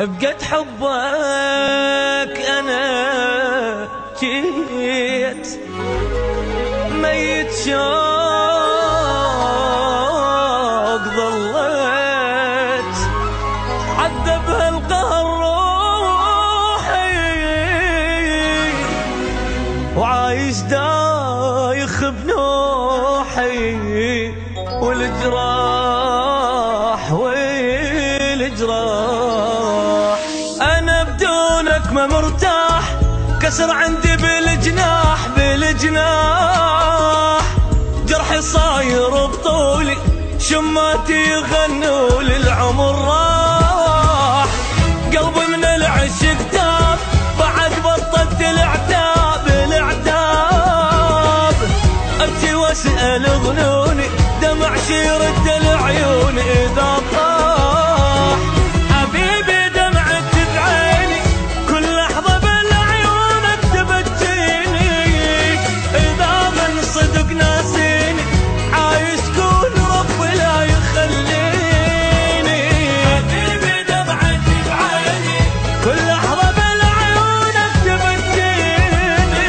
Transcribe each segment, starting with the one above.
بقد حبك أنا جيت ميت شوق ظليت عذبها القهر روحي وعايش دايخ بنوحي والجراح أنا بدونك ما مرتاح كسر عندي بالجناح جرحي صاير بطولي شماتي يغنوا للعمر راح قلبي من العشق تاب بعد بطلت العتاب أبكي واسأل ظنوني دمع يرد العيون إذا طاح حبيبي دمعت بعيني كل لحظة بالعيونك تبكيني إذا من صدق ناسيني عايش كون ربي لا يخليني حبيبي دمعت بعيني كل لحظة بالعيونك تبكيني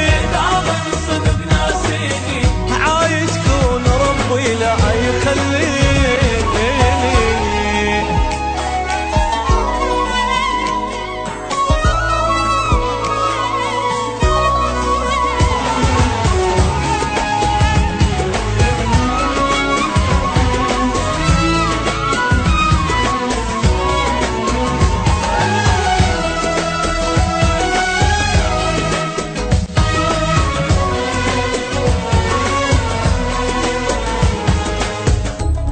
إذا من صدق ناسيني عايش كون ربي لا يخليني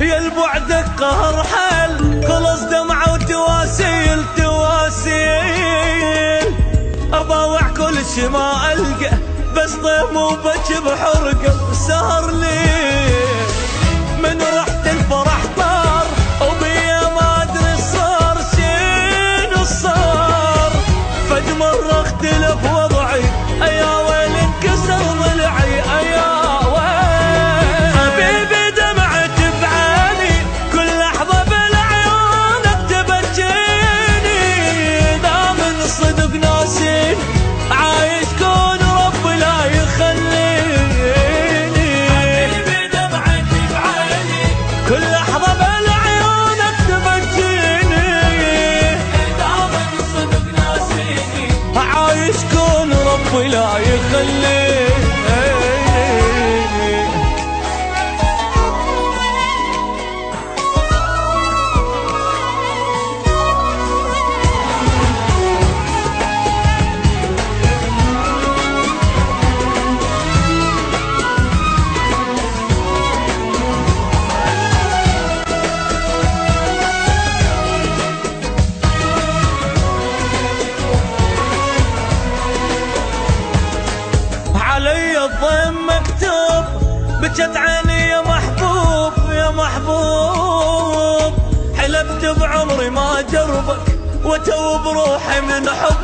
يا البعدك قهر حل خلص دمعة وتواسيل أضاوع كل شي ما ألقى بس طيم وبكي بحرقه سهر لي من رحت الفرح طار وبيا ما أدري صار شنو صار فد مرة اختلف وضعي أيا ويل انكسر ضلعي أيا ويل حبيبي دمعت بعيني كل لحظة بالعيونك تبكيني إذا من صدق ناسين عايش كون ربي لا يخليني حبيبي دمعت بعيني كل لحظة بالعيونك تبكيني إذا من صدق ناسيني عايش كون ربي لا يخليني علي الضيم مكتوب بجت عيني يا محبوب يا محبوب حلفت بعمري ما جربك وتوب روحي من حب